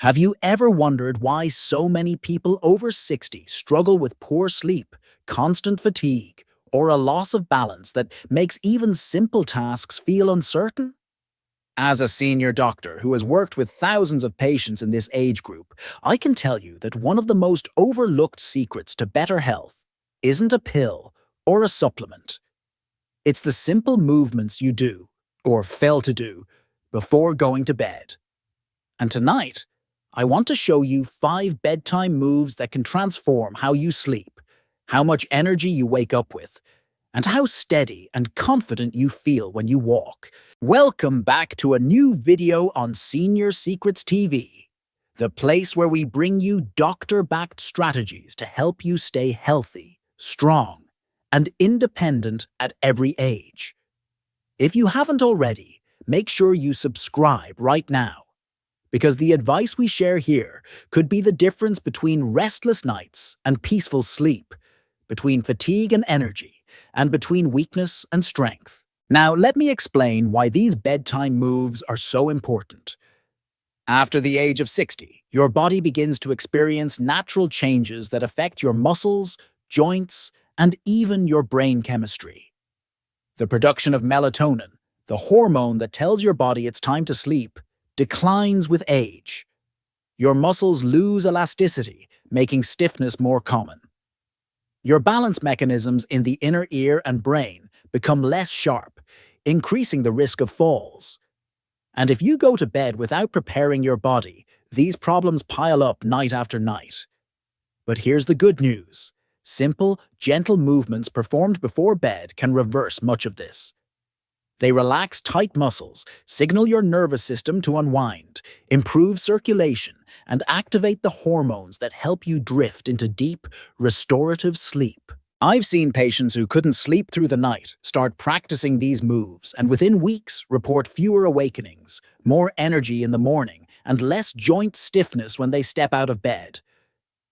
Have you ever wondered why so many people over 60 struggle with poor sleep, constant fatigue, or a loss of balance that makes even simple tasks feel uncertain? As a senior doctor who has worked with thousands of patients in this age group, I can tell you that one of the most overlooked secrets to better health isn't a pill or a supplement. It's the simple movements you do, or fail to do, before going to bed. And tonight, I want to show you 5 bedtime moves that can transform how you sleep, how much energy you wake up with, and how steady and confident you feel when you walk. Welcome back to a new video on Senior Secrets TV, the place where we bring you doctor-backed strategies to help you stay healthy, strong, and independent at every age. If you haven't already, make sure you subscribe right now, because the advice we share here could be the difference between restless nights and peaceful sleep, between fatigue and energy, and between weakness and strength. Now, let me explain why these bedtime moves are so important. After the age of 60, your body begins to experience natural changes that affect your muscles, joints, and even your brain chemistry. The production of melatonin, the hormone that tells your body it's time to sleep, declines with age. Your muscles lose elasticity, making stiffness more common. Your balance mechanisms in the inner ear and brain become less sharp, increasing the risk of falls. And if you go to bed without preparing your body, these problems pile up night after night. But here's the good news. Simple, gentle movements performed before bed can reverse much of this. They relax tight muscles, signal your nervous system to unwind, improve circulation, and activate the hormones that help you drift into deep, restorative sleep. I've seen patients who couldn't sleep through the night start practicing these moves and within weeks report fewer awakenings, more energy in the morning, and less joint stiffness when they step out of bed.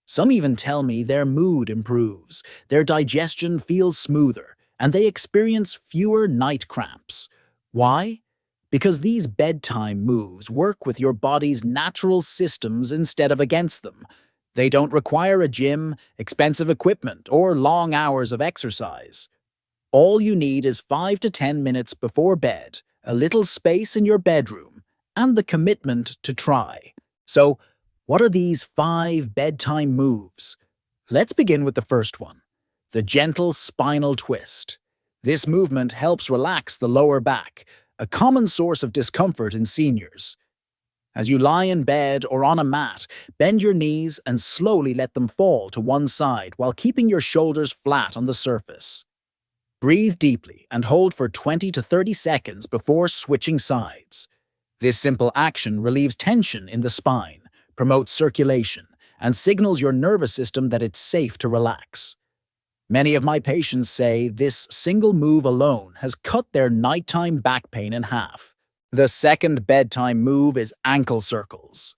Some even tell me their mood improves, their digestion feels smoother, and they experience fewer night cramps. Why? Because these bedtime moves work with your body's natural systems instead of against them. They don't require a gym, expensive equipment, or long hours of exercise. All you need is 5 to 10 minutes before bed, a little space in your bedroom, and the commitment to try. So, what are these 5 bedtime moves? Let's begin with the first one, the gentle spinal twist. This movement helps relax the lower back, a common source of discomfort in seniors. As you lie in bed or on a mat, bend your knees and slowly let them fall to one side while keeping your shoulders flat on the surface. Breathe deeply and hold for 20 to 30 seconds before switching sides. This simple action relieves tension in the spine, promotes circulation, and signals your nervous system that it's safe to relax. Many of my patients say this single move alone has cut their nighttime back pain in half. The second bedtime move is ankle circles.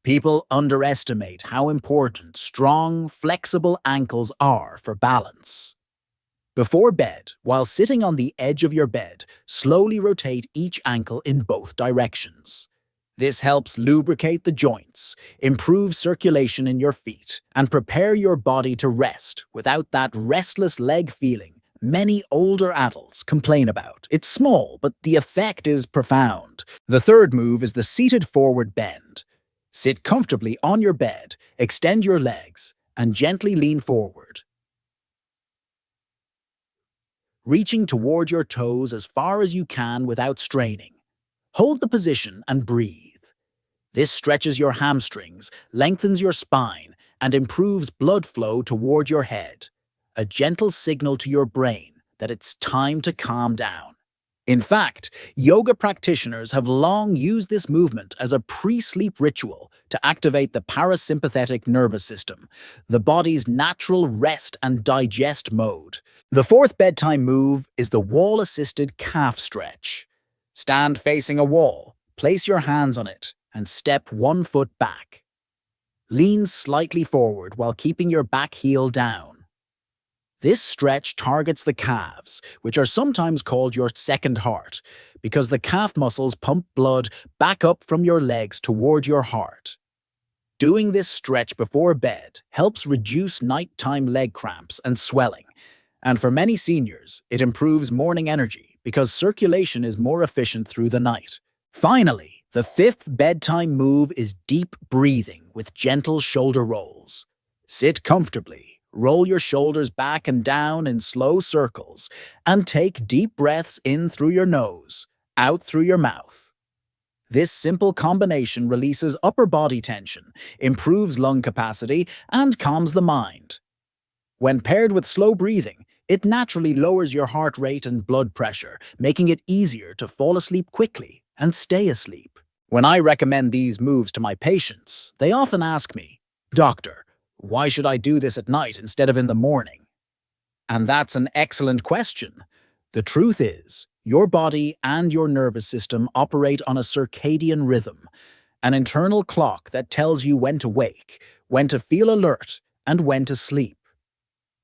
People underestimate how important strong, flexible ankles are for balance. Before bed, while sitting on the edge of your bed, slowly rotate each ankle in both directions. This helps lubricate the joints, improve circulation in your feet, and prepare your body to rest without that restless leg feeling many older adults complain about. It's small, but the effect is profound. The third move is the seated forward bend. Sit comfortably on your bed, extend your legs, and gently lean forward, reaching toward your toes as far as you can without straining. Hold the position and breathe. This stretches your hamstrings, lengthens your spine, and improves blood flow toward your head, a gentle signal to your brain that it's time to calm down. In fact, yoga practitioners have long used this movement as a pre-sleep ritual to activate the parasympathetic nervous system, the body's natural rest and digest mode. The fourth bedtime move is the wall-assisted calf stretch. Stand facing a wall, place your hands on it, and step 1 foot back. Lean slightly forward while keeping your back heel down. This stretch targets the calves, which are sometimes called your second heart, because the calf muscles pump blood back up from your legs toward your heart. Doing this stretch before bed helps reduce nighttime leg cramps and swelling. And for many seniors, it improves morning energy because circulation is more efficient through the night. Finally, the fifth bedtime move is deep breathing with gentle shoulder rolls. Sit comfortably, roll your shoulders back and down in slow circles, and take deep breaths in through your nose, out through your mouth. This simple combination releases upper body tension, improves lung capacity, and calms the mind. When paired with slow breathing, it naturally lowers your heart rate and blood pressure, making it easier to fall asleep quickly and stay asleep. When I recommend these moves to my patients, they often ask me, "Doctor, why should I do this at night instead of in the morning?" And that's an excellent question. The truth is, your body and your nervous system operate on a circadian rhythm, an internal clock that tells you when to wake, when to feel alert, and when to sleep.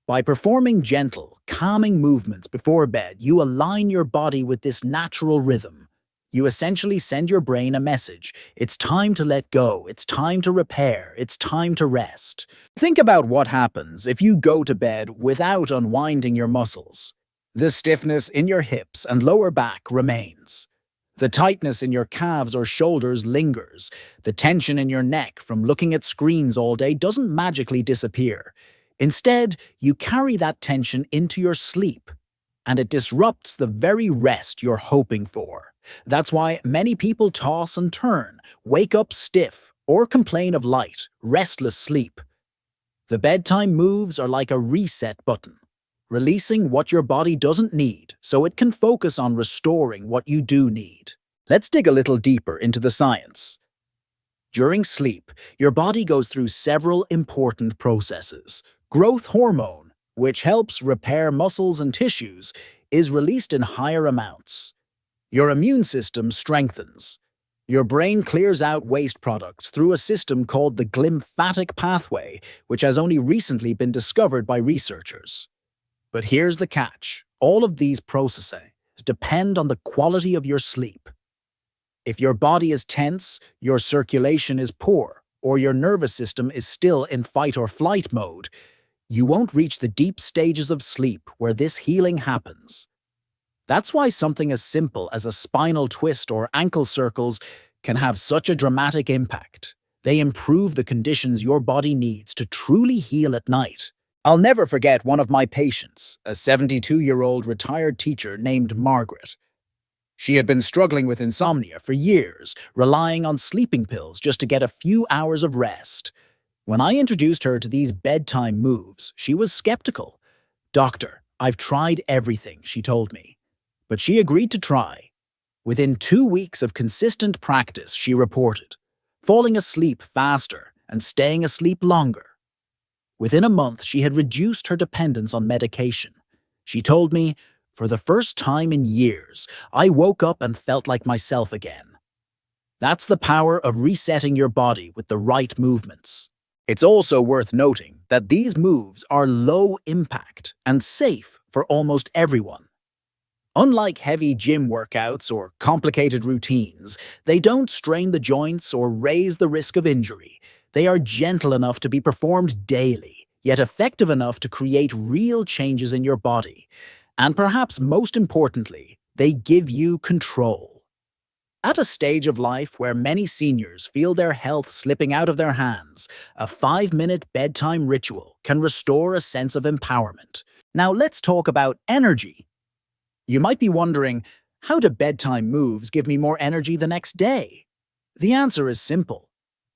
By performing gentle, calming movements before bed, you align your body with this natural rhythm. You essentially send your brain a message. It's time to let go. It's time to repair. It's time to rest. Think about what happens if you go to bed without unwinding your muscles. The stiffness in your hips and lower back remains. The tightness in your calves or shoulders lingers. The tension in your neck from looking at screens all day doesn't magically disappear. Instead, you carry that tension into your sleep, and it disrupts the very rest you're hoping for. That's why many people toss and turn, wake up stiff, or complain of light, restless sleep. The bedtime moves are like a reset button, releasing what your body doesn't need so it can focus on restoring what you do need. Let's dig a little deeper into the science. During sleep, your body goes through several important processes. Growth hormone, which helps repair muscles and tissues, is released in higher amounts. Your immune system strengthens. Your brain clears out waste products through a system called the glymphatic pathway, which has only recently been discovered by researchers. But here's the catch. All of these processes depend on the quality of your sleep. If your body is tense, your circulation is poor, or your nervous system is still in fight or flight mode, you won't reach the deep stages of sleep where this healing happens. That's why something as simple as a spinal twist or ankle circles can have such a dramatic impact. They improve the conditions your body needs to truly heal at night. I'll never forget one of my patients, a 72-year-old retired teacher named Margaret. She had been struggling with insomnia for years, relying on sleeping pills just to get a few hours of rest. When I introduced her to these bedtime moves, she was skeptical. "Doctor, I've tried everything," she told me. But she agreed to try. Within 2 weeks of consistent practice, she reported, falling asleep faster and staying asleep longer. Within a month, she had reduced her dependence on medication. She told me, "For the first time in years, I woke up and felt like myself again." That's the power of resetting your body with the right movements. It's also worth noting that these moves are low impact and safe for almost everyone. Unlike heavy gym workouts or complicated routines, they don't strain the joints or raise the risk of injury. They are gentle enough to be performed daily, yet effective enough to create real changes in your body. And perhaps most importantly, they give you control. At a stage of life where many seniors feel their health slipping out of their hands, a 5-minute bedtime ritual can restore a sense of empowerment. Now let's talk about energy. You might be wondering, how do bedtime moves give me more energy the next day? The answer is simple.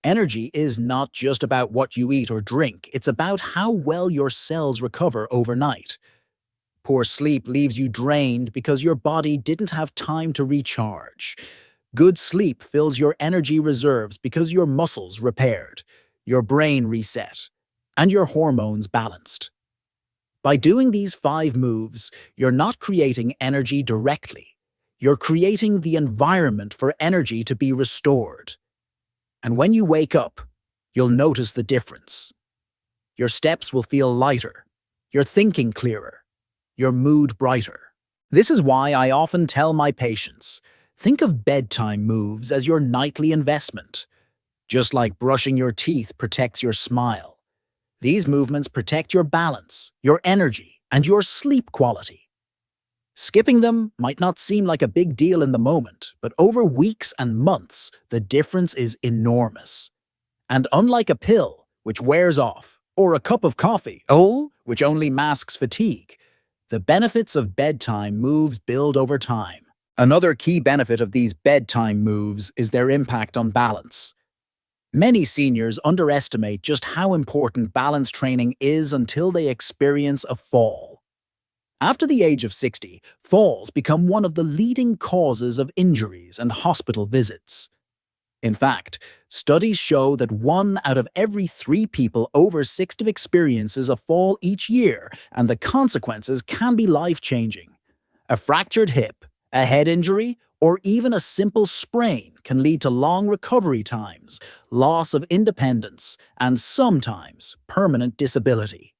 Energy is not just about what you eat or drink, it's about how well your cells recover overnight. Poor sleep leaves you drained because your body didn't have time to recharge. Good sleep fills your energy reserves because your muscles repaired, your brain reset, and your hormones balanced. By doing these 5 moves, you're not creating energy directly. You're creating the environment for energy to be restored. And when you wake up, you'll notice the difference. Your steps will feel lighter, your thinking clearer, your mood brighter. This is why I often tell my patients, think of bedtime moves as your nightly investment. Just like brushing your teeth protects your smile, these movements protect your balance, your energy, and your sleep quality. Skipping them might not seem like a big deal in the moment, but over weeks and months, the difference is enormous. And unlike a pill, which wears off, or a cup of coffee, which only masks fatigue, the benefits of bedtime moves build over time. Another key benefit of these bedtime moves is their impact on balance. Many seniors underestimate just how important balance training is until they experience a fall. After the age of 60, falls become one of the leading causes of injuries and hospital visits. In fact, studies show that 1 out of every 3 people over 60 experiences a fall each year, and the consequences can be life-changing. A fractured hip, a head injury, or even a simple sprain can lead to long recovery times, loss of independence, and sometimes permanent disability.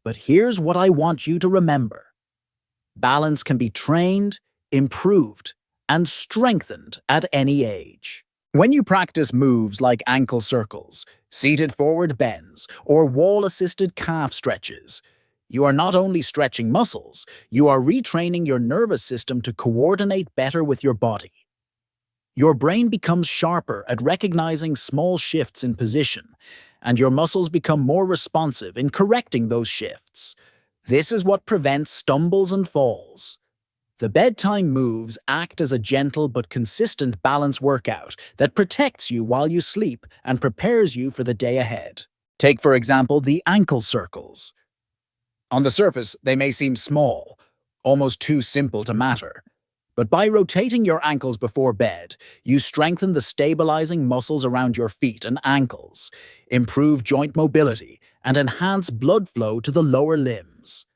But here's what I want you to remember. Balance can be trained, improved, and strengthened at any age. When you practice moves like ankle circles, seated forward bends, or wall-assisted calf stretches, you are not only stretching muscles, you are retraining your nervous system to coordinate better with your body. Your brain becomes sharper at recognizing small shifts in position, and your muscles become more responsive in correcting those shifts. This is what prevents stumbles and falls. The bedtime moves act as a gentle but consistent balance workout that protects you while you sleep and prepares you for the day ahead. Take, for example, the ankle circles. On the surface, they may seem small, almost too simple to matter. But by rotating your ankles before bed, you strengthen the stabilizing muscles around your feet and ankles, improve joint mobility, and enhance blood flow to the lower limbs.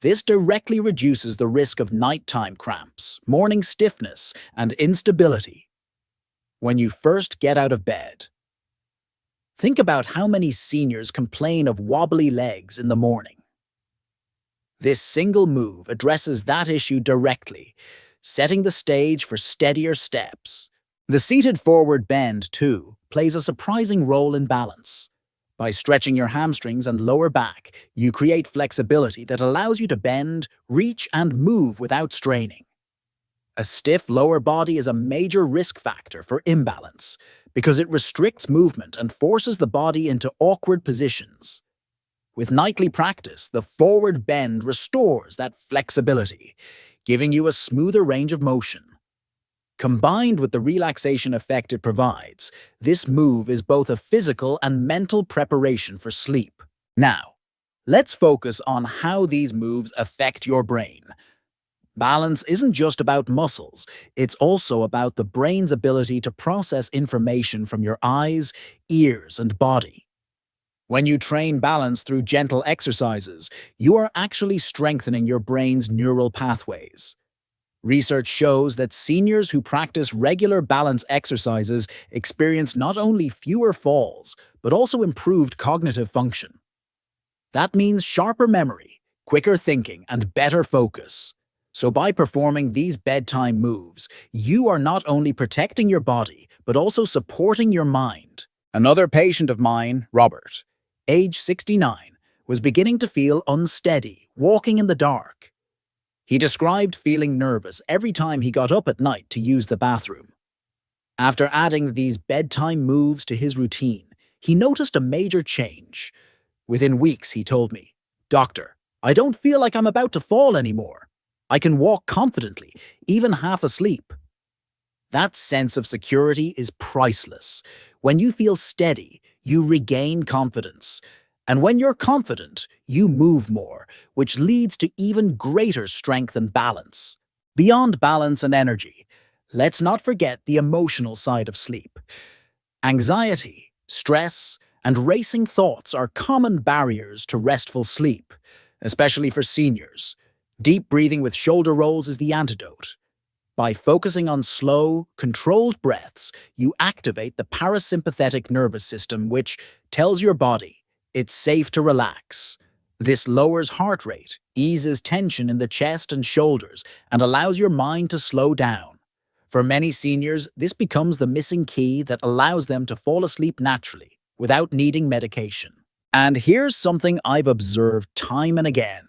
This directly reduces the risk of nighttime cramps, morning stiffness, and instability. When you first get out of bed, think about how many seniors complain of wobbly legs in the morning. This single move addresses that issue directly, setting the stage for steadier steps. The seated forward bend, too, plays a surprising role in balance. By stretching your hamstrings and lower back, you create flexibility that allows you to bend, reach, and move without straining. A stiff lower body is a major risk factor for imbalance because it restricts movement and forces the body into awkward positions. With nightly practice, the forward bend restores that flexibility, giving you a smoother range of motion. Combined with the relaxation effect it provides, this move is both a physical and mental preparation for sleep. Now, let's focus on how these moves affect your brain. Balance isn't just about muscles, it's also about the brain's ability to process information from your eyes, ears, and body. When you train balance through gentle exercises, you are actually strengthening your brain's neural pathways. Research shows that seniors who practice regular balance exercises experience not only fewer falls, but also improved cognitive function. That means sharper memory, quicker thinking, and better focus. So by performing these bedtime moves, you are not only protecting your body, but also supporting your mind. Another patient of mine, Robert, age 69, was beginning to feel unsteady, walking in the dark. He described feeling nervous every time he got up at night to use the bathroom. After adding these bedtime moves to his routine, he noticed a major change. Within weeks, he told me, "Doctor, I don't feel like I'm about to fall anymore. I can walk confidently, even half asleep." That sense of security is priceless. When you feel steady, you regain confidence. And when you're confident, you move more, which leads to even greater strength and balance. Beyond balance and energy, let's not forget the emotional side of sleep. Anxiety, stress, and racing thoughts are common barriers to restful sleep, especially for seniors. Deep breathing with shoulder rolls is the antidote. By focusing on slow, controlled breaths, you activate the parasympathetic nervous system, which tells your body it's safe to relax. This lowers heart rate, eases tension in the chest and shoulders, and allows your mind to slow down. For many seniors, this becomes the missing key that allows them to fall asleep naturally without needing medication. And here's something I've observed time and again.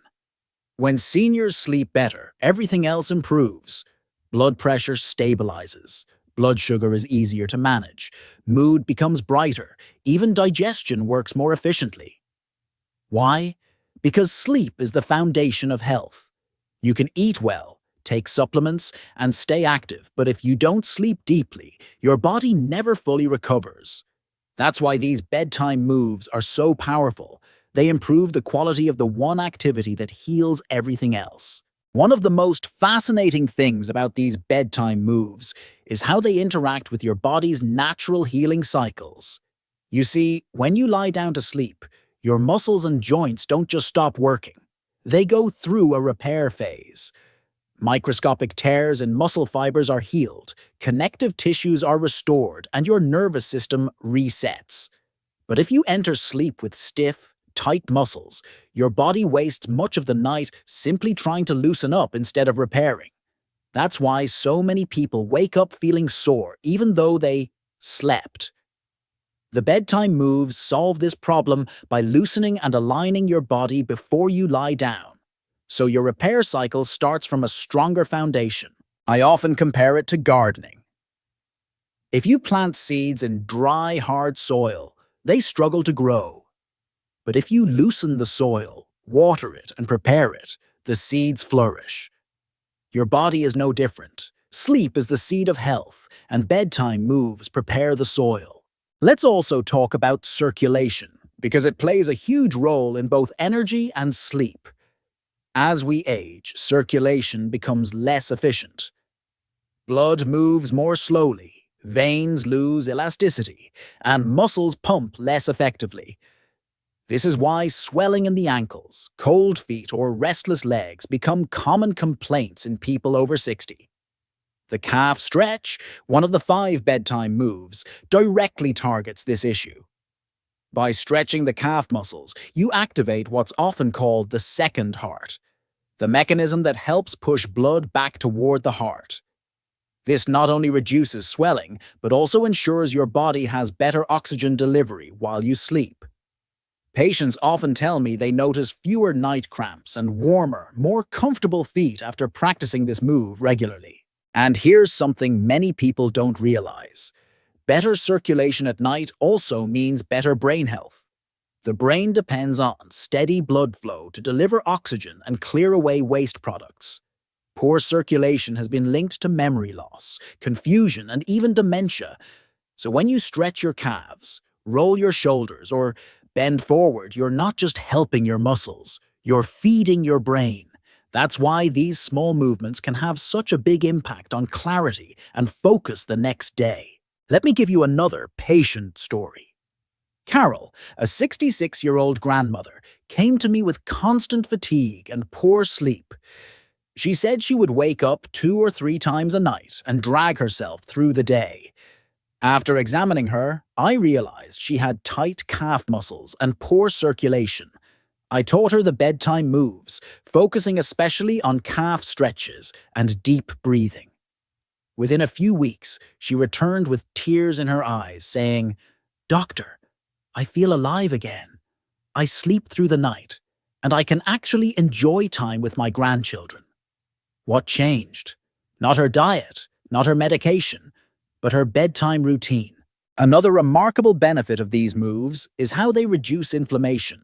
When seniors sleep better, everything else improves. Blood pressure stabilizes. Blood sugar is easier to manage. Mood becomes brighter. Even digestion works more efficiently. Why? Because sleep is the foundation of health. You can eat well, take supplements, and stay active, but if you don't sleep deeply, your body never fully recovers. That's why these bedtime moves are so powerful. They improve the quality of the one activity that heals everything else. One of the most fascinating things about these bedtime moves is how they interact with your body's natural healing cycles. You see, when you lie down to sleep, your muscles and joints don't just stop working. They go through a repair phase. Microscopic tears in muscle fibers are healed, connective tissues are restored, and your nervous system resets. But if you enter sleep with stiff, tight muscles, your body wastes much of the night simply trying to loosen up instead of repairing. That's why so many people wake up feeling sore even though they slept. The bedtime moves solve this problem by loosening and aligning your body before you lie down. So your repair cycle starts from a stronger foundation. I often compare it to gardening. If you plant seeds in dry, hard soil, they struggle to grow. But if you loosen the soil, water it, and prepare it, the seeds flourish. Your body is no different. Sleep is the seed of health, and bedtime moves prepare the soil. Let's also talk about circulation, because it plays a huge role in both energy and sleep. As we age, circulation becomes less efficient. Blood moves more slowly, veins lose elasticity, and muscles pump less effectively. This is why swelling in the ankles, cold feet, or restless legs become common complaints in people over 60. The calf stretch, one of the 5 bedtime moves, directly targets this issue. By stretching the calf muscles, you activate what's often called the second heart, the mechanism that helps push blood back toward the heart. This not only reduces swelling, but also ensures your body has better oxygen delivery while you sleep. Patients often tell me they notice fewer night cramps and warmer, more comfortable feet after practicing this move regularly. And here's something many people don't realize. Better circulation at night also means better brain health. The brain depends on steady blood flow to deliver oxygen and clear away waste products. Poor circulation has been linked to memory loss, confusion, and even dementia. So when you stretch your calves, roll your shoulders, or bend forward, you're not just helping your muscles, you're feeding your brain. That's why these small movements can have such a big impact on clarity and focus the next day. Let me give you another patient story. Carol, a 66-year-old grandmother, came to me with constant fatigue and poor sleep. She said she would wake up 2 or 3 times a night and drag herself through the day. After examining her, I realized she had tight calf muscles and poor circulation. I taught her the bedtime moves, focusing especially on calf stretches and deep breathing. Within a few weeks, she returned with tears in her eyes, saying, "Doctor, I feel alive again. I sleep through the night, and I can actually enjoy time with my grandchildren." What changed? Not her diet, not her medication, but her bedtime routine. Another remarkable benefit of these moves is how they reduce inflammation.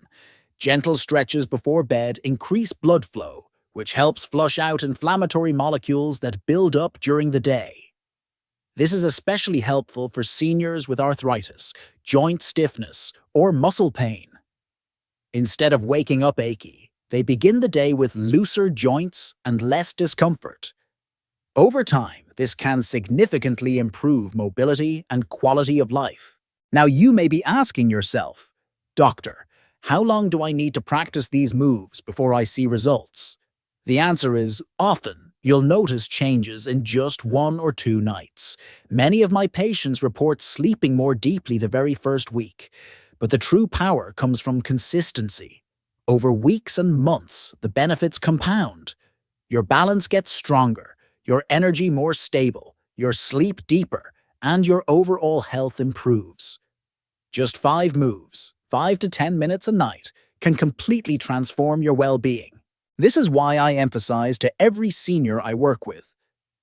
Gentle stretches before bed increase blood flow, which helps flush out inflammatory molecules that build up during the day. This is especially helpful for seniors with arthritis, joint stiffness, or muscle pain. Instead of waking up achy, they begin the day with looser joints and less discomfort. Over time, this can significantly improve mobility and quality of life. Now you may be asking yourself, "Doctor, how long do I need to practice these moves before I see results?" The answer is often. You'll notice changes in just 1 or 2 nights. Many of my patients report sleeping more deeply the very first week, but the true power comes from consistency. Over weeks and months, the benefits compound. Your balance gets stronger, your energy more stable, your sleep deeper, and your overall health improves. Just 5 moves, 5 to 10 minutes a night, can completely transform your well-being. This is why I emphasize to every senior I work with,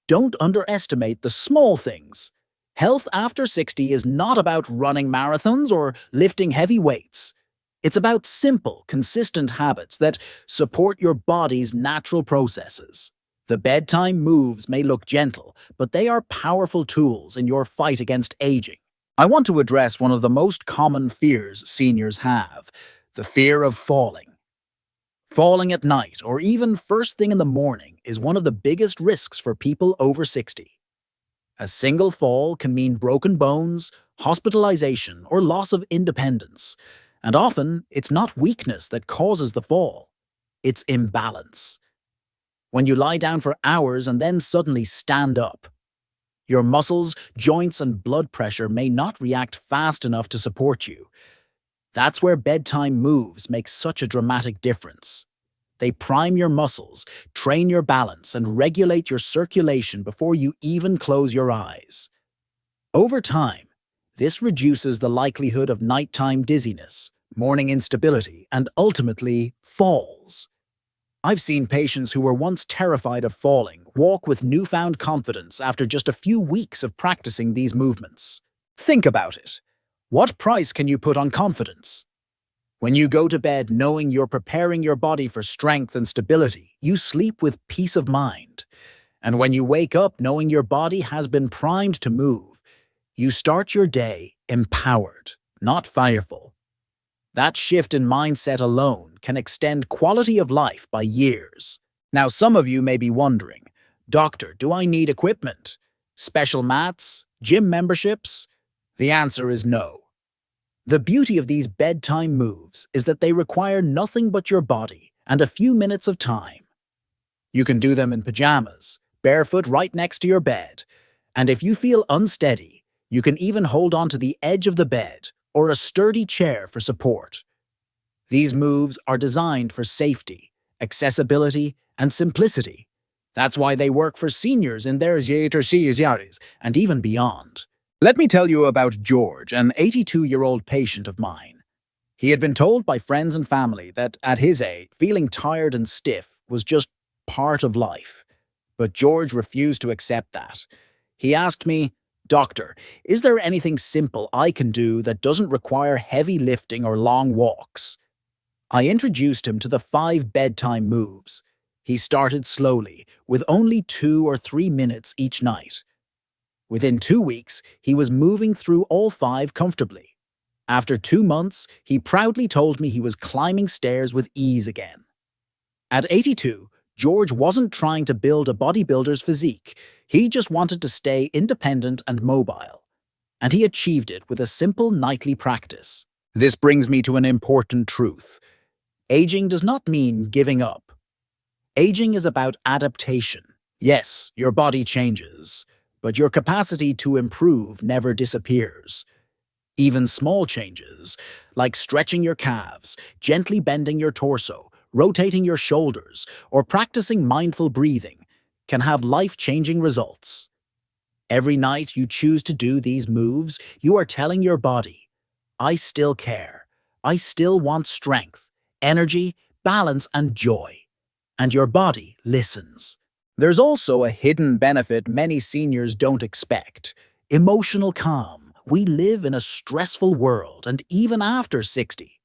don't underestimate the small things. Health after 60 is not about running marathons or lifting heavy weights. It's about simple, consistent habits that support your body's natural processes. The bedtime moves may look gentle, but they are powerful tools in your fight against aging. I want to address one of the most common fears seniors have, the fear of falling. Falling at night or even first thing in the morning is one of the biggest risks for people over 60. A single fall can mean broken bones, hospitalization, or loss of independence. And often, it's not weakness that causes the fall. It's imbalance. When you lie down for hours and then suddenly stand up, your muscles, joints, and blood pressure may not react fast enough to support you. That's where bedtime moves make such a dramatic difference. They prime your muscles, train your balance, and regulate your circulation before you even close your eyes. Over time, this reduces the likelihood of nighttime dizziness, morning instability, and ultimately, falls. I've seen patients who were once terrified of falling walk with newfound confidence after just a few weeks of practicing these movements. Think about it. What price can you put on confidence? When you go to bed knowing you're preparing your body for strength and stability, you sleep with peace of mind. And when you wake up knowing your body has been primed to move, you start your day empowered, not fearful. That shift in mindset alone can extend quality of life by years. Now, some of you may be wondering, Doctor, do I need equipment? Special mats? Gym memberships? The answer is no. The beauty of these bedtime moves is that they require nothing but your body and a few minutes of time. You can do them in pajamas, barefoot right next to your bed, and if you feel unsteady, you can even hold on to the edge of the bed or a sturdy chair for support. These moves are designed for safety, accessibility, and simplicity. That's why they work for seniors in their years and even beyond. Let me tell you about George, an 82-year-old patient of mine. He had been told by friends and family that at his age, feeling tired and stiff was just part of life. But George refused to accept that. He asked me, Doctor, is there anything simple I can do that doesn't require heavy lifting or long walks? I introduced him to the 5 bedtime moves. He started slowly, with only 2 or 3 minutes each night. Within 2 weeks, he was moving through all 5 comfortably. After 2 months, he proudly told me he was climbing stairs with ease again. At 82, George wasn't trying to build a bodybuilder's physique. He just wanted to stay independent and mobile. And he achieved it with a simple nightly practice. This brings me to an important truth. Aging does not mean giving up. Aging is about adaptation. Yes, your body changes, but your capacity to improve never disappears. Even small changes, like stretching your calves, gently bending your torso, rotating your shoulders, or practicing mindful breathing, can have life-changing results. Every night you choose to do these moves, you are telling your body, I still care. I still want strength, energy, balance, and joy. And your body listens. There's also a hidden benefit many seniors don't expect: emotional calm. We live in a stressful world, and even after 60,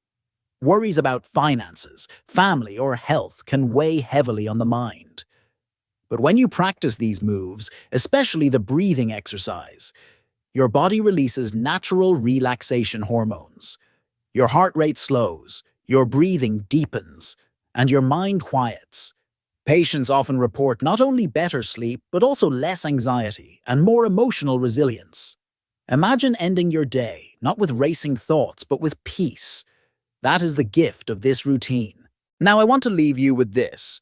worries about finances, family, or health can weigh heavily on the mind. But when you practice these moves, especially the breathing exercise, your body releases natural relaxation hormones. Your heart rate slows, your breathing deepens, and your mind quiets. Patients often report not only better sleep, but also less anxiety and more emotional resilience. Imagine ending your day not with racing thoughts, but with peace. That is the gift of this routine. Now, I want to leave you with this.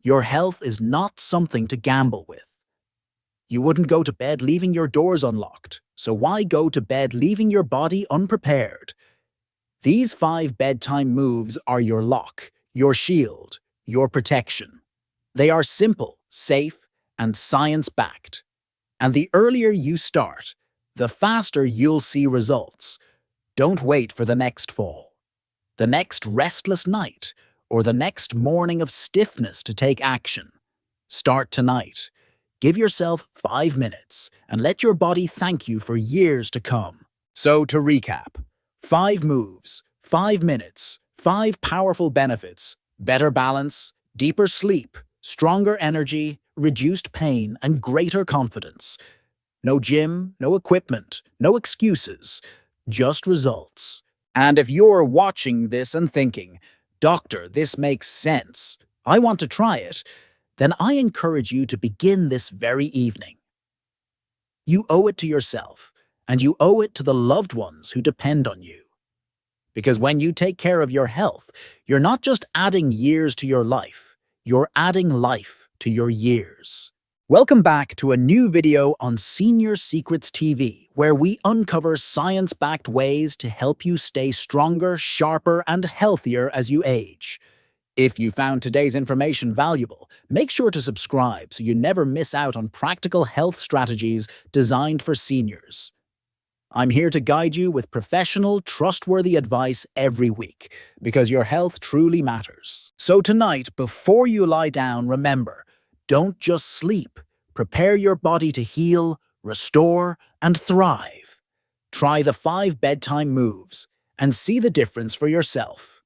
Your health is not something to gamble with. You wouldn't go to bed leaving your doors unlocked, so why go to bed leaving your body unprepared? These 5 bedtime moves are your lock, your shield, your protection. They are simple, safe, and science-backed. And the earlier you start, the faster you'll see results. Don't wait for the next fall, the next restless night, or the next morning of stiffness to take action. Start tonight. Give yourself 5 minutes and let your body thank you for years to come. So to recap, 5 moves, 5 minutes, 5 powerful benefits: better balance, deeper sleep, stronger energy, reduced pain, and greater confidence. No gym, no equipment, no excuses, just results. And if you're watching this and thinking, "Doctor, this makes sense. I want to try it," then I encourage you to begin this very evening. You owe it to yourself, and you owe it to the loved ones who depend on you. Because when you take care of your health, you're not just adding years to your life, you're adding life to your years. Welcome back to a new video on Senior Secrets TV, where we uncover science-backed ways to help you stay stronger, sharper, and healthier as you age. If you found today's information valuable, make sure to subscribe so you never miss out on practical health strategies designed for seniors. I'm here to guide you with professional, trustworthy advice every week, because your health truly matters. So tonight, before you lie down, remember, don't just sleep. Prepare your body to heal, restore, and thrive. Try the 5 bedtime moves and see the difference for yourself.